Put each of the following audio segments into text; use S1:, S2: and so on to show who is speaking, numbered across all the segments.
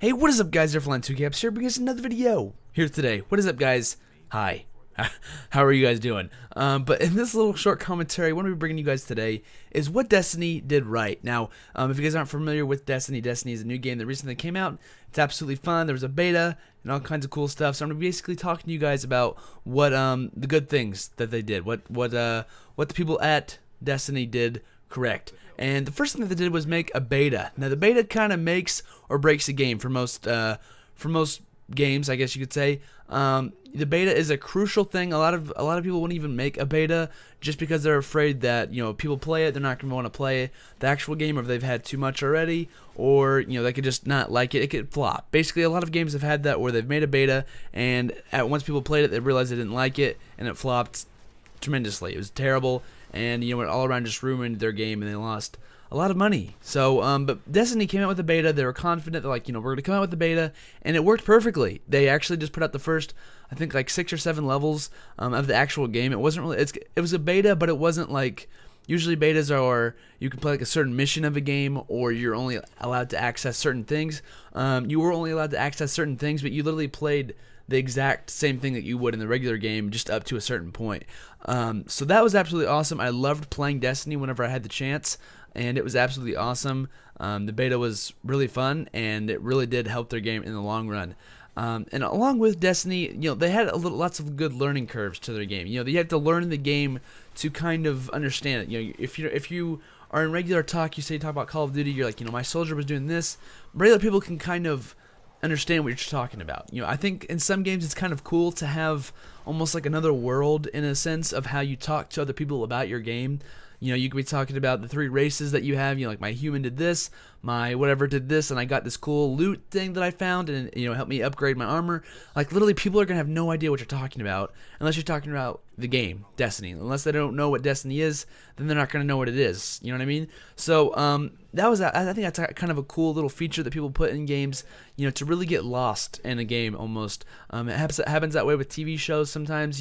S1: Hey, what is up, guys? Flying2Caps here, bringing us another video here today. What is up, guys? Hi. How are you guys doing? But in this little short commentary, what I'm bringing you guys today is what Destiny did right. Now, if you guys aren't familiar with Destiny, Destiny is a new game that recently came out. It's absolutely fun. There was a beta and all kinds of cool stuff. So I'm gonna be basically talking to you guys about what the good things that they did, what the people at Destiny did correct. And the first thing that they did was make a beta. Now the beta kind of makes or breaks a game for most games, I guess you could say. The beta is a crucial thing. A lot of people won't even make a beta just because they're afraid that people play it, they're not going to want to play the actual game, or if they've had too much already, or they could just not like it. It could flop. Basically, a lot of games have had that where they've made a beta, and once people played it, they realized they didn't like it, and it flopped tremendously. It was terrible, and it all around just ruined their game, and they lost a lot of money. So, but Destiny came out with the beta. They were confident. They're like, we're going to come out with the beta, and it worked perfectly. They actually just put out the first, I think, like 6 or 7 levels of the actual game. It wasn't really, it was a beta, but it wasn't like, usually betas are, you can play like a certain mission of a game, or you're only allowed to access certain things. You were only allowed to access certain things, but you literally played the exact same thing that you would in the regular game, just up to a certain point. So that was absolutely awesome. I loved playing Destiny whenever I had the chance, and it was absolutely awesome. The beta was really fun, and it really did help their game in the long run. And along with Destiny, they had lots of good learning curves to their game. You have to learn the game to kind of understand it. If you are in regular talk, you talk about Call of Duty, you're like, my soldier was doing this. Regular people can kind of understand what you're talking about. I think in some games it's kind of cool to have almost like another world, in a sense, of how you talk to other people about your game. You could be talking about the 3 races that you have. Like, my human did this, my whatever did this, and I got this cool loot thing that I found, and it helped me upgrade my armor. Like, literally, people are gonna have no idea what you're talking about unless you're talking about the game, Destiny. Unless they don't know what Destiny is, then they're not gonna know what it is. You know what I mean? So, I think that's kind of a cool little feature that people put in games, to really get lost in a game almost. It happens that way with TV shows sometimes.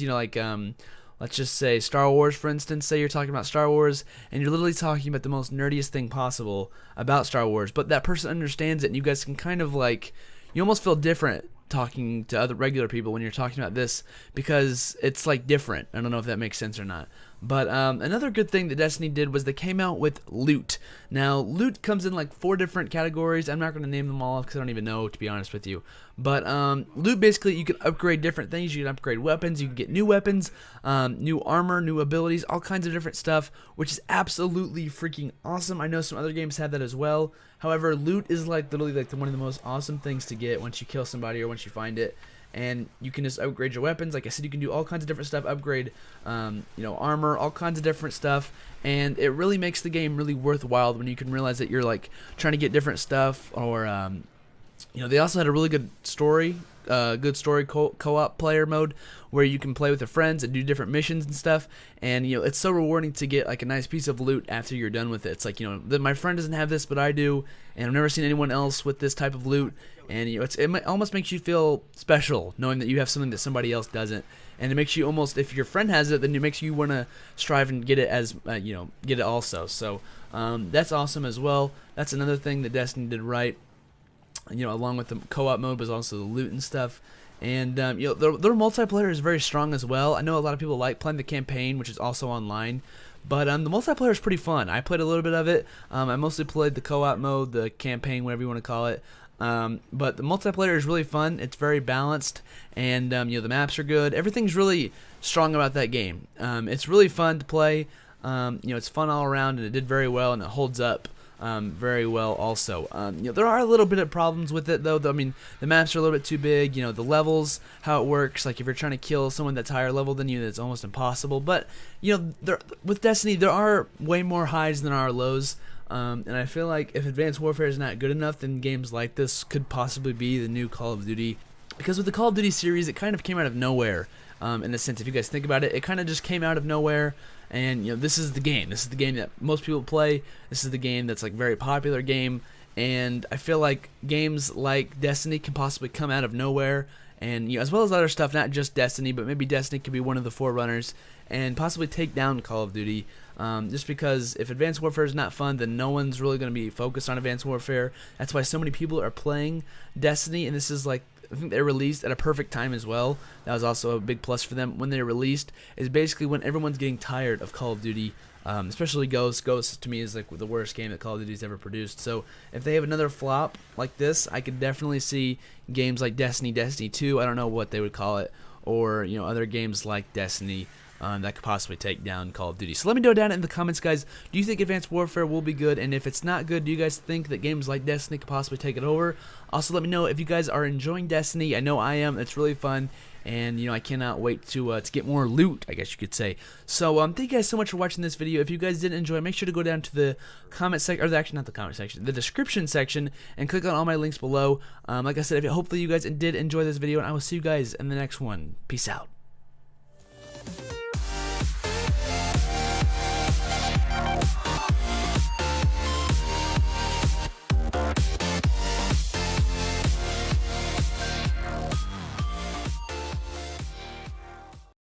S1: Let's just say Star Wars, for instance. Say you're talking about Star Wars, and you're literally talking about the most nerdiest thing possible about Star Wars, but that person understands it, and you guys can kind of you almost feel different talking to other regular people when you're talking about this, because it's different. I don't know if that makes sense or not. But another good thing that Destiny did was they came out with loot. Now, loot comes in 4 different categories. I'm not going to name them all because I don't even know, to be honest with you. But loot, basically, you can upgrade different things. You can upgrade weapons. You can get new weapons, new armor, new abilities, all kinds of different stuff, which is absolutely freaking awesome. I know some other games have that as well. However, loot is literally one of the most awesome things to get once you kill somebody or once you find it. And you can just upgrade your weapons. Like I said, you can do all kinds of different stuff, upgrade, armor, all kinds of different stuff, and it really makes the game really worthwhile when you can realize that you're trying to get different stuff. Or they also had a really good story, co-op player mode where you can play with your friends and do different missions and stuff. And it's so rewarding to get a nice piece of loot after you're done with it. It's that my friend doesn't have this, but I do, and I've never seen anyone else with this type of loot. And it almost makes you feel special knowing that you have something that somebody else doesn't, and it makes you almost, if your friend has it, then it makes you want to strive and get it as get it also. So that's awesome as well. That's another thing that Destiny did right. Along with the co-op mode was also the loot and stuff. And their multiplayer is very strong as well. I know a lot of people like playing the campaign, which is also online. But the multiplayer is pretty fun. I played a little bit of it. I mostly played the co-op mode, the campaign, whatever you want to call it. But the multiplayer is really fun. It's very balanced, and the maps are good. Everything's really strong about that game. It's really fun to play. It's fun all around, and it did very well, and it holds up very well also. There are a little bit of problems with it, though. I mean, the maps are a little bit too big. The levels, how it works, if you're trying to kill someone that's higher level than you, that's almost impossible. But with Destiny, there are way more highs than there are lows. And I feel like if Advanced Warfare is not good enough, then games like this could possibly be the new Call of Duty. Because with the Call of Duty series, it kind of came out of nowhere. In a sense, if you guys think about it, it kind of just came out of nowhere. And this is the game. This is the game that most people play. This is the game that's very popular game. And I feel like games like Destiny can possibly come out of nowhere and as well as other stuff, not just Destiny, but maybe Destiny could be one of the forerunners and possibly take down Call of Duty. Just because if Advanced Warfare is not fun, then no one's really going to be focused on Advanced Warfare. That's why so many people are playing Destiny, and this is like, I think they're released at a perfect time as well. That was also a big plus for them. When they're released is basically when everyone's getting tired of Call of Duty, especially Ghost. Ghost to me is like the worst game that Call of Duty's ever produced. So if they have another flop like this, I could definitely see games like Destiny, Destiny 2, I don't know what they would call it, or other games like Destiny that could possibly take down Call of Duty. So let me know down in the comments, guys. Do you think Advanced Warfare will be good? And if it's not good, do you guys think that games like Destiny could possibly take it over? Also, let me know if you guys are enjoying Destiny. I know I am. It's really fun. And, I cannot wait to get more loot, I guess you could say. So, thank you guys so much for watching this video. If you guys did enjoy, make sure to go down to the comment section, or actually not the comment section, the description section, and click on all my links below. Like I said, hopefully you guys did enjoy this video, and I will see you guys in the next one. Peace out.